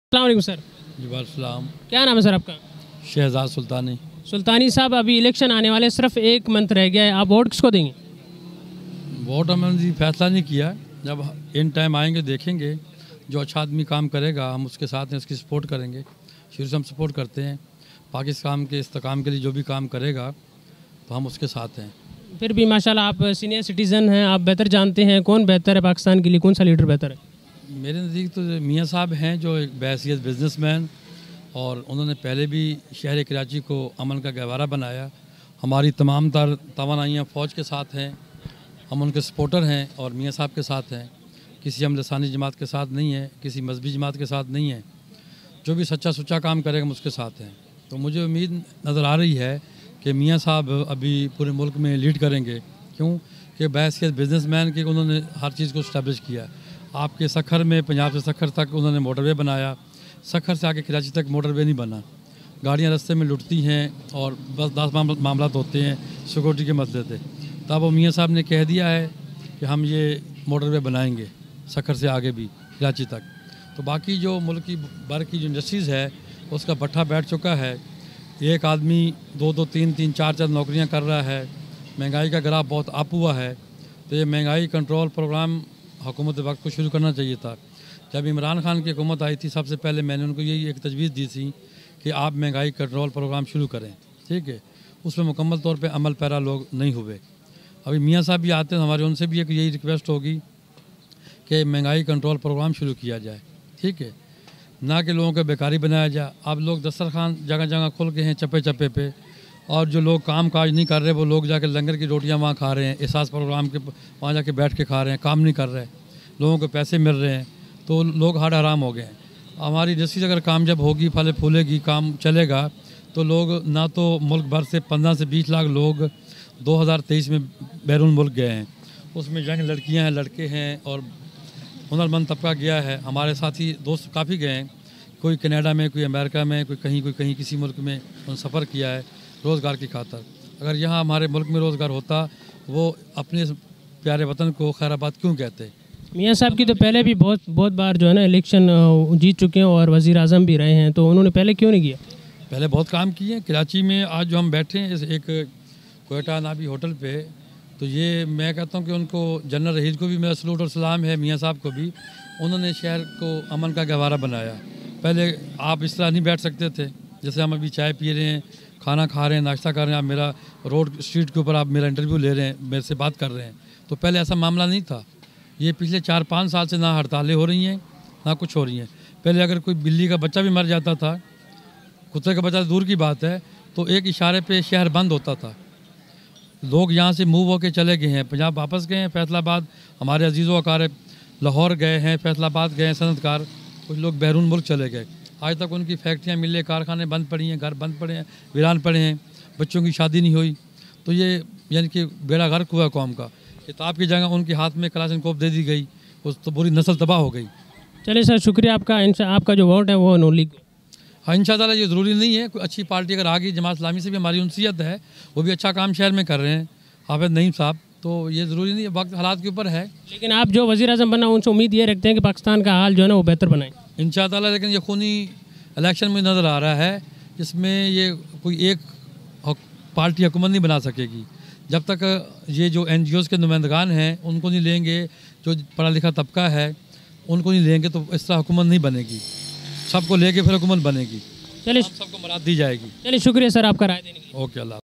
अस्सलाम वालेकुम सर। जी वालेकुम। क्या नाम है सर आपका? शहजाद सुल्तानी। सुल्तानी साहब, अभी इलेक्शन आने वाले, सिर्फ एक मंथ रह गया है, आप वोट किसको देंगे? वोट हमने जी फैसला नहीं किया, जब इन टाइम आएंगे देखेंगे, जो अच्छा आदमी काम करेगा हम उसके साथ हैं, उसकी सपोर्ट करेंगे। शुरू से हम सपोर्ट करते हैं, पाकिस्तान के इस्तेकाम के लिए जो भी काम करेगा तो हम उसके साथ हैं। फिर भी माशाल्लाह आप सीनियर सिटीज़न हैं, आप बेहतर जानते हैं कौन बेहतर है पाकिस्तान के लिए, कौन सा लीडर बेहतर है? मेरे नज़दीक तो मियाँ साहब हैं जो एक बहैसियत बिजनेसमैन, और उन्होंने पहले भी शहर कराची को अमन का गहवारा बनाया। हमारी तमाम तवानाइयाँ फ़ौज के साथ हैं, हम उनके सपोर्टर हैं और मियाँ साहब के साथ हैं। किसी हम लसानी जमात के साथ नहीं है, किसी मजहबी जमात के साथ नहीं है। जो भी सच्चा सुच्चा काम करेगा हम उसके साथ हैं। तो मुझे उम्मीद नज़र आ रही है कि मियाँ साहब अभी पूरे मुल्क में लीड करेंगे, क्यों कि बहैसियत बिजनेसमैन के उन्होंने हर चीज़ को इस्टेब्लिश किया। आपके सखर में, पंजाब से सखर तक उन्होंने मोटरवे बनाया, सखर से आके कराची तक मोटरवे नहीं बना। गाड़ियाँ रास्ते में लुटती हैं और बस 10 मामला होते हैं सिक्योरिटी के मसले थे। तब वो मियाँ साहब ने कह दिया है कि हम ये मोटरवे बनाएंगे सखर से आगे भी कराची तक। तो बाकी जो मुल्क की भर की जो इंडस्ट्रीज़ है उसका भट्ठा बैठ चुका है। एक आदमी 2-2, 3-3, 4-4 नौकरियां कर रहा है। महंगाई का ग्राफ बहुत अप हुआ है। तो ये महंगाई कंट्रोल प्रोग्राम हुकूमत वक्त को शुरू करना चाहिए था। जब इमरान खान की हुकूमत आई थी, सबसे पहले मैंने उनको यही एक तजवीज़ दी थी कि आप महंगाई कंट्रोल प्रोग्राम शुरू करें, ठीक है। उसमें मुकम्मल तौर पे अमल पैरा लोग नहीं हुए। अभी मियाँ साहब भी आते हैं, हमारे उनसे भी एक यही रिक्वेस्ट होगी कि महंगाई कंट्रोल प्रोग्राम शुरू किया जाए, ठीक है, ना कि लोगों को बेकारी बनाया जाए। अब लोग दस्तरखान जगह जगह खुल के हैं चप्पे चप्पे पे, और जो लोग काम काज नहीं कर रहे वो लोग जाके लंगर की रोटियां वहाँ खा रहे हैं, एहसास प्रोग्राम के वहाँ जाके बैठ के खा रहे हैं, काम नहीं कर रहे, लोगों को पैसे मिल रहे हैं, तो लोग हाड हराम हो गए हैं। हमारी इंडस्ट्री अगर कामयाब होगी, फले फूलेगी, काम चलेगा, तो लोग ना तो मुल्क भर से 15 से 20 लाख लोग 2023 में बैरून मुल्क गए हैं। उसमें यंग लड़कियाँ हैं, लड़के हैं और हुनरमंद तबका गया है। हमारे साथी दोस्त काफ़ी गए हैं, कोई कनाडा में, कोई अमेरिका में, कोई कहीं किसी मुल्क में उन्होंने सफ़र किया है रोज़गार की खातर। अगर यहाँ हमारे मुल्क में रोज़गार होता, वो अपने प्यारे वतन को खैराबाद क्यों कहते? मियाँ साहब की तो पहले भी बहुत बार जो है ना इलेक्शन जीत चुके हैं और वज़ीर आज़म भी रहे हैं, तो उन्होंने पहले क्यों नहीं किया? पहले बहुत काम किए हैं। कराची में आज जो हम बैठे हैं एक कोयटा नाबी होटल पे, तो ये मैं कहता हूँ कि उनको, जनरल रहीज़ को भी मेरा सलूट और सलाम है, मियाँ साहब को भी। उन्होंने शहर को अमन का गहवारा बनाया। पहले आप इस तरह नहीं बैठ सकते थे, जैसे हम अभी चाय पी रहे हैं, खाना खा रहे हैं, नाश्ता कर रहे हैं, आप मेरा रोड स्ट्रीट के ऊपर आप मेरा इंटरव्यू ले रहे हैं, मेरे से बात कर रहे हैं। तो पहले ऐसा मामला नहीं था। ये पिछले 4-5 साल से ना हड़तालें हो रही हैं, ना कुछ हो रही हैं। पहले अगर कोई बिल्ली का बच्चा भी मर जाता था, कुत्ते का बच्चा दूर की बात है, तो एक इशारे पे शहर बंद होता था। लोग यहाँ से मूव होकर चले गए हैं, पंजाब वापस गए हैं, फैसलाबाद हमारे अजीज़ व अकार लाहौर गए हैं, फैसलाबाद गए हैं सनतकार, कुछ लोग बैरून मुल्क चले गए। आज तक उनकी फैक्ट्रियाँ, मिलें, कारखाने बंद पड़ी हैं, घर बंद पड़े हैं, वीरान पड़े हैं, बच्चों की शादी नहीं हुई। तो ये यानी कि बेड़ा गर्क हुआ कौम का। किताब की जगह उनके हाथ में कलाशनकोव दे दी गई, उस तो पूरी नस्ल तबाह हो गई। चलिए सर, शुक्रिया आपका। आपका जो वोट है वो नून लीग। हाँ, इंशाअल्लाह ये ज़रूरी नहीं है, कोई अच्छी पार्टी अगर आ गई, जमात इस्लामी से भी हमारी उनसीयत है, वो भी अच्छा काम शहर में कर रहे हैं, हाफिज नईम साहब, तो ये ज़रूरी नहीं है, वक्त हालात के ऊपर है। लेकिन आप जो वज़ीर आज़म बना, उनसे उम्मीद ये रखते हैं कि पाकिस्तान का हाल जो है ना वो बेहतर बनाए इंशाअल्लाह। लेकिन ये खूनी इलेक्शन में नज़र आ रहा है, जिसमें ये कोई एक पार्टी हुकूमत नहीं बना सकेगी। जब तक ये जो NGOs के नुमाइंदगान हैं उनको नहीं लेंगे, जो पढ़ा लिखा तबका है उनको नहीं लेंगे, तो इस तरह हुकूमत नहीं बनेगी। सबको लेके फिर हुकूमत बनेगी। चलिए, सबको मराद दी जाएगी। चलिए शुक्रिया सर आपका राय देने के लिए। ओके, अल्लाह।